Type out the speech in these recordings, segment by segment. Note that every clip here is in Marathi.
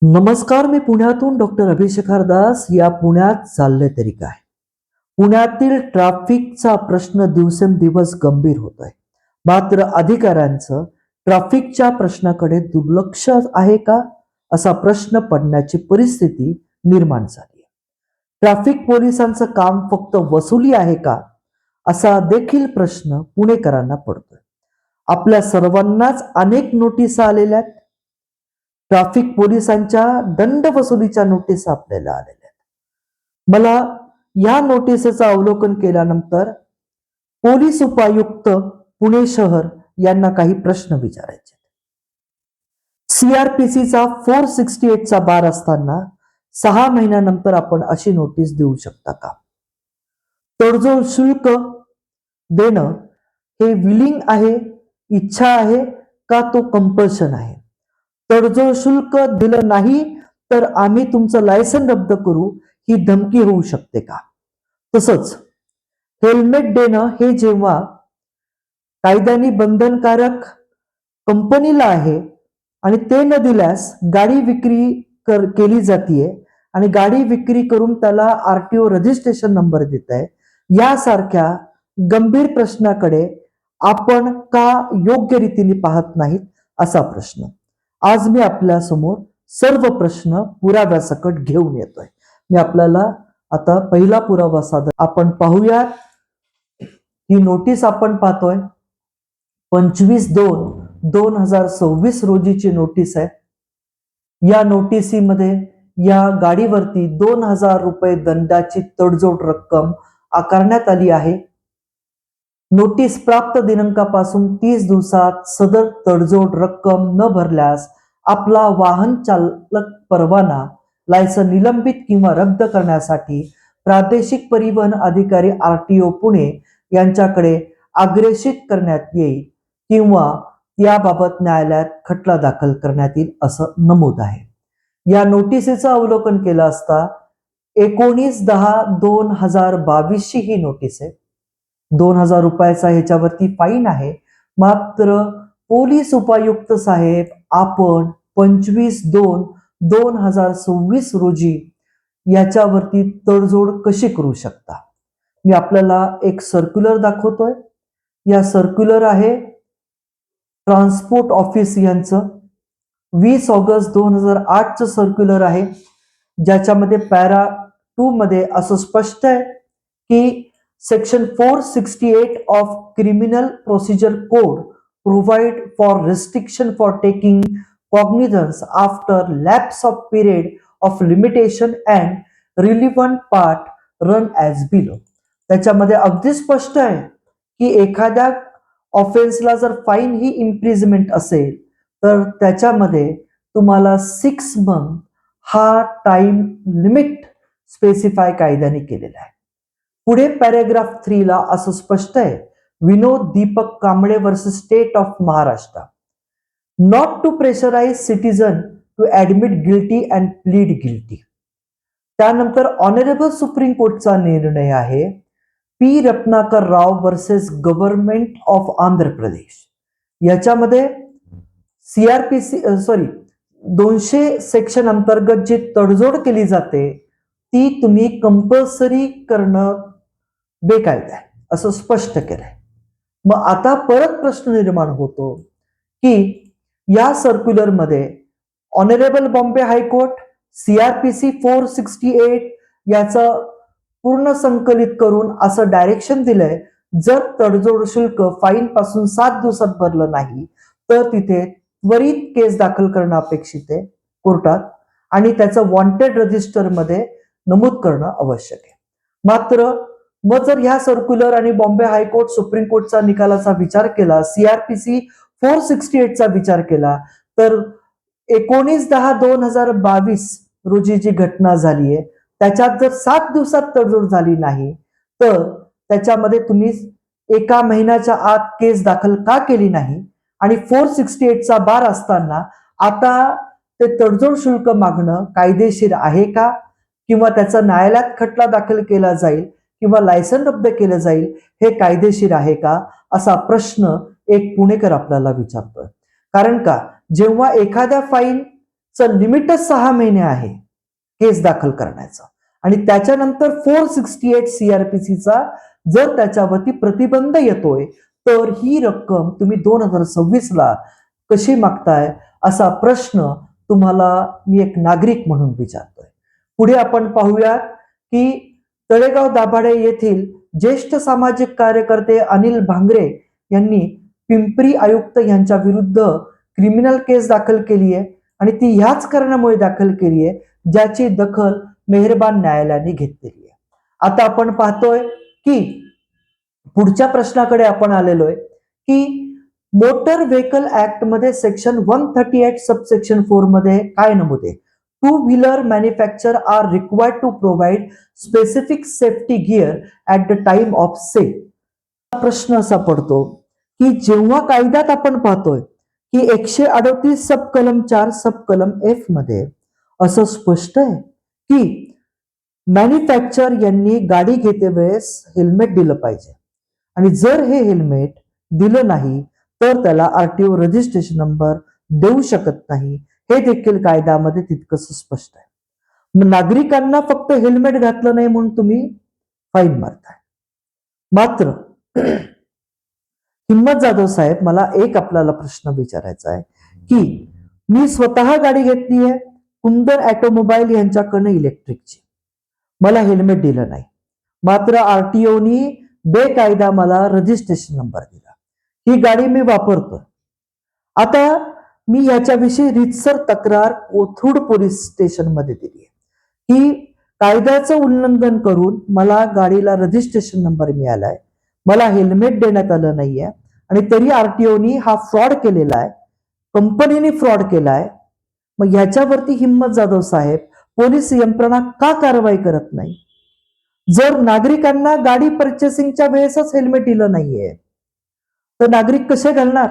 नमस्कार, मी पुण्यातून डॉक्टर अभिषेक हरदास. या पुण्यात चालले तरी काय? पुण्यातील ट्रॅफिकचा प्रश्न दिवसेंदिवस गंभीर होत आहे. मात्र अधिकाऱ्यांचं ट्रॅफिकच्या प्रश्नाकडे दुर्लक्ष आहे का, असा प्रश्न पडण्याची परिस्थिती निर्माण झाली आहे. ट्रॅफिक पोलिसांचं काम फक्त वसुली आहे का, असा देखील प्रश्न पुणेकरांना पडतोय. आपल्या सर्वांनाच अनेक नोटीस आलेल्या आहेत. ट्रॅफिक पोलिसांच्या दंड वसुलीच्या नोटीस आपल्याला आलेल्या आहेत. मला या नोटीसचं अवलोकन केल्यानंतर पोलीस उपायुक्त पुणे शहर यांना काही प्रश्न विचारायचे. सीआरपीसीचा 468 चा बार असताना 6 महिन्यानंतर आपण अशी नोटीस देऊ शकता का? तडजोड शुल्क देणं हे विलिंग आहे, इच्छा आहे का तो कंपल्शन आहे? तडजोड शुल्क दिलं नाही तर आम्ही तुमचं लायसन रद्द करू, ही धमकी होऊ शकते का? तसंच हेल्मेट देणं हे जेव्हा कायद्याने बंधनकारक कंपनीला आहे आणि ते न दिल्यास गाडी विक्री केली जातीये आणि गाडी विक्री करून त्याला आरटीओ रजिस्ट्रेशन नंबर देत आहे, यासारख्या गंभीर प्रश्नाकडे आपण का योग्य रीतीने पाहत नाहीत, असा प्रश्न आज मी आपल्या समोर सर्व प्रश्न पुराव्यासकट घेऊन येतोय. मी आपल्याला आता पहिला पुरावा सादर आपण पाहूया. ही नोटीस आपण पाहतोय 25/2/2026 रोजीची नोटीस आहे. या नोटिसीमध्ये या गाडीवरती 2000 रुपये दंडाची तडजोड रक्कम आकारण्यात आली आहे. नोटीस प्राप्त दिनांकापासून 30 दिवसात सदर तडजोड रक्कम न भरल्यास आपला वाहन चालक परवाना लायसन निलंबित किंवा रद्द करण्यासाठी प्रादेशिक परिवहन अधिकारी आरटीओ पुणे यांच्याकडे अग्रेषित करण्यात येईल किंवा याबाबत न्यायालयात खटला दाखल करण्यात येईल, असं नमूद आहे. या नोटिसीचं अवलोकन केलं असता 19/10/2022 ची ही नोटीस आहे. 2000 रुपयाचा ह्याच्यावरती फाईन आहे. मात्र पोलीस उपायुक्त साहेब, आपण 25/2/2026 रोजी याच्यावरती तडजोड कशी करू शकता? मी आपल्याला एक सर्क्युलर दाखवतोय. या सर्क्युलर आहे ट्रान्सपोर्ट ऑफिस यांचं 20 ऑगस्ट 2008 चं सर्क्युलर आहे, ज्याच्यामध्ये पॅरा 2 मध्ये असं स्पष्ट आहे की Section 468 of Criminal Procedure Code provide for restriction for taking cognizance after lapse of period of limitation and relevant part run as below. त्याच्यामध्ये अगदी स्पष्ट आहे की एखाद्या ऑफेन्सला जर फाईन ही इम्प्रिजमेंट असेल तर त्याच्यामध्ये तुम्हाला 6 मंथ हा टाइम लिमिट स्पेसिफाय कायद्याने केलेला आहे. पुढे पॅराग्राफ 3 ला असं स्पष्ट आहे, Vinod Deepak Kamble versus state of Maharashtra, not to pressurise citizen to admit guilty and plead guilty. त्यानंतर ऑनरेबल सुप्रीम कोर्टचा निर्णय आहे P Ratnakar Rao versus government of Andhra Pradesh. याच्यामध्ये सीआरपीसी 200 सेक्शन अंतर्गत जी तडजोड केली जाते ती तुम्ही कंपल्सरी करणं बेकायदा आहे, असं स्पष्ट केलंय. मग आता परत प्रश्न निर्माण होतो की या सर्क्युलर मध्ये ऑनरेबल बॉम्बे हायकोर्ट सीआरपीसी 468 याचं पूर्ण संकलित करून असं डायरेक्शन दिलंय, जर तडजोड शुल्क फाईन पासून 7 दिवसात भरलं नाही तर तिथे त्वरित केस दाखल करणं अपेक्षित आहे कोर्टात आणि त्याचं वॉन्टेड रजिस्टर मध्ये नमूद करणं आवश्यक आहे. मात्र मग जर ह्या सर्क्युलर आणि बॉम्बे हायकोर्ट सुप्रीम कोर्टचा निकालाचा विचार केला, सीआरपीसी 468 चा विचार केला, तर 19/10/2022 रोजी जी घटना झाली आहे त्याच्यात जर 7 दिवसात तडजोड झाली नाही तर त्याच्यामध्ये तुम्ही 1 महिन्याच्या आत केस दाखल का केली नाही आणि 468 चा बार असताना आता ते तडजोड शुल्क मागणं कायदेशीर आहे का, किंवा त्याचा न्यायालयात खटला दाखल केला जाईल किंवा लायसन रद्द केलं जाईल, हे कायदेशीर आहे का, असा प्रश्न एक पुणेकर आपल्याला विचारतोय. कारण का जेव्हा एखाद्या फाईन चं लिमिटच 6 महिने आहे केस दाखल करण्याचं, आणि त्याच्यानंतर 468 CRPCचा जर त्याच्यावरती प्रतिबंध येतोय, तर ही रक्कम तुम्ही 2026ला कशी मागताय असा प्रश्न तुम्हाला मी एक नागरिक म्हणून विचारतोय. पुढे आपण पाहूया की तळेगाव दाभाडे येथील ज्येष्ठ सामाजिक कार्यकर्ते अनिल भांगरे यांनी पिंपरी आयुक्त यांच्या विरुद्ध क्रिमिनल केस दाखल केली आहे, आणि ती ह्याच कारणामुळे दाखल केली आहे ज्याची दखल मेहरबान न्यायालयाने घेतलेली आहे. आता आपण पाहतोय की पुढच्या प्रश्नाकडे आपण आलेलो आहे की मोटर व्हेकल ऍक्ट मध्ये सेक्शन 138 सबसेक्शन 4 मध्ये काय नमूद आहे? 2 wheeler manufacture are required to provide specific safety gear at the time of sale. प्रश्न असा पडतो की जेव्हा कायद्यात आपण पाहतोय की 138 सब कलम 4 सब कलम F मध्ये असं स्पष्ट आहे की मॅन्युफॅक्चर यांनी गाडी घेते वेळेस हेल्मेट दिलं पाहिजे, आणि जर हे हेल्मेट दिलं नाही तर त्याला आरटीओ रजिस्ट्रेशन नंबर देऊ शकत नाही, हे देखील कायद्यामध्ये तितकंच स्पष्ट आहे. नागरिकांना फक्त हेल्मेट घातलं नाही म्हणून तुम्ही फाईन मारताय. मात्र हिम्मत जाधव साहेब, मला एक आपल्याला प्रश्न विचारायचा आहे की मी स्वतः गाडी घेतली आहे कुंदन ऑटोमोबाईल यांच्याकडनं इलेक्ट्रिकची, मला हेल्मेट दिलं नाही, मात्र आरटीओनी बेकायदा मला रजिस्ट्रेशन नंबर दिला, ही गाडी मी वापरतोय. आता मी याच्याविषयी रीतसर तक्रार कोथरूड पोलीस स्टेशन मध्ये दिली आहे की कायद्याचं उल्लंघन करून मला गाडीला रजिस्ट्रेशन नंबर मिळालाय, मला हेल्मेट देण्यात आलं नाहीये, आणि तरी आरटीओनी हा फ्रॉड केलेला आहे, कंपनीने फ्रॉड केलाय. मग ह्याच्यावरती हिम्मत जाधव साहेब पोलीस यंत्रणा का कारवाई करत नाही? जर नागरिकांना गाडी परचेसिंगच्या वेळेसच हेल्मेट दिलं नाहीये तर नागरिक कसे घालणार?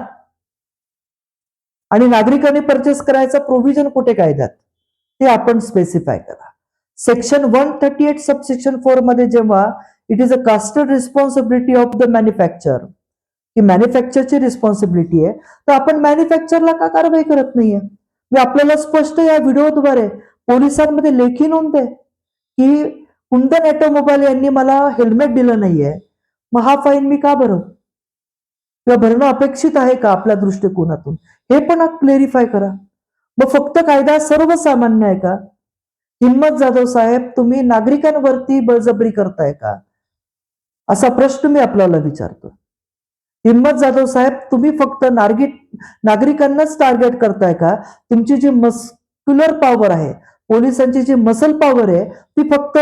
आणि नागरिकांनी परचेस करायचं प्रोव्हिजन कुठे कायद्यात ते आपण स्पेसिफाय करा. सेक्शन 138 सबसेक्शन 4 मध्ये जेव्हा it is a casted responsibility of the manufacture, ही मॅन्युफॅक्चरची रिस्पॉन्सिबिलिटी आहे, तर आपण मॅन्युफॅक्चरला का कारवाई करत नाहीये? मी आपल्याला स्पष्ट या व्हिडिओद्वारे पोलिसांमध्ये लेखी नोंद आहे की कुंदन ऑटोमोबाईल यांनी मला हेल्मेट दिलं नाहीये, मग हा फाईन मी का भरू किंवा भरणं अपेक्षित आहे का आपल्या दृष्टिकोनातून, हे पण क्लेरिफाय करा. मग फक्त कायदा सर्वसामान्य आहे का? हिम्मत जाधव साहेब, तुम्ही नागरिकांवरती बळजबरी करताय का, असा प्रश्न मी आपल्याला विचारतो. हिम्मत जाधव साहेब, तुम्ही फक्त नागरिकांनाच टार्गेट करताय का? तुमची जी मस्क्युलर पॉवर आहे, पोलिसांची जी मसल पॉवर आहे, ती फक्त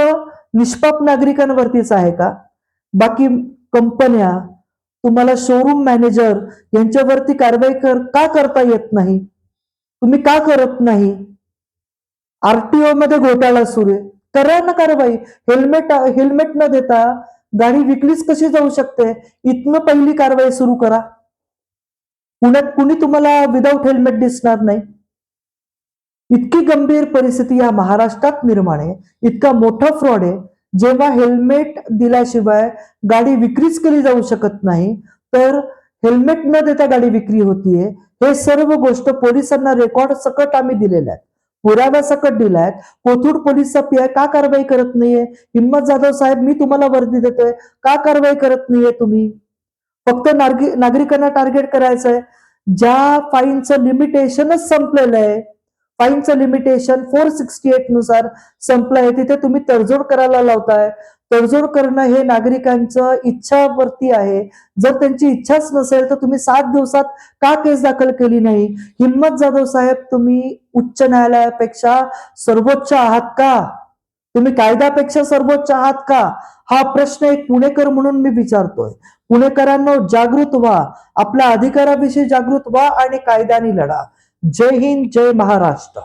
निष्पाप नागरिकांवरतीच आहे का? बाकी कंपन्या, तुम्हाला शोरूम मॅनेजर यांच्यावरती कारवाई का करता येत नाही? तुम्ही का करत नाही? आरटीओ मध्ये घोटाळा सुरू आहे, करा ना कारवाई. हेल्मेट न देता गाडी विकलीच कशी जाऊ शकते, इथनं पहिली कारवाई सुरू करा. पुण्यात कुणी तुम्हाला विदाऊट हेल्मेट दिसणार नाही. इतकी गंभीर परिस्थिती या महाराष्ट्रात निर्माण आहे, इतका मोठा फ्रॉड आहे. जेव्हा हेल्मेट दिल्याशिवाय गाडी विक्रीच केली जाऊ शकत नाही, तर हेल्मेट न देता गाडी विक्री होतीये. हे सर्व गोष्ट पोलिसांना रेकॉर्ड सकट आम्ही दिलेल्या आहेत, पुराव्या सकट दिलाय. कोथरूड पोलीसचा पीआय का कारवाई करत नाहीये? हिम्मत जाधव साहेब, मी तुम्हाला वर्दी देतोय, का कारवाई करत नाहीये तुम्ही? फक्त नागरिकांना टार्गेट करायचंय. ज्या फाईनचं लिमिटेशनच संपलेलं आहे, फाईनचं लिमिटेशन 468 नुसार संपलं आहे, तिथे तुम्ही तडजोड करायला लावताय. तडजोड करणं हे नागरिकांचं इच्छावरती आहे. जर त्यांची इच्छाच नसेल तर तुम्ही 7 दिवसात का केस दाखल केली नाही? हिम्मत जाधव साहेब, तुम्ही उच्च न्यायालयापेक्षा सर्वोच्च आहात का? तुम्ही कायद्यापेक्षा सर्वोच्च आहात का? हा प्रश्न एक पुणेकर म्हणून मी विचारतोय. पुणेकरांनो, जागृत व्हा, आपल्या अधिकाराविषयी जागृत व्हा आणि कायद्याने लढा. जय हिंद, जय महाराष्ट्र.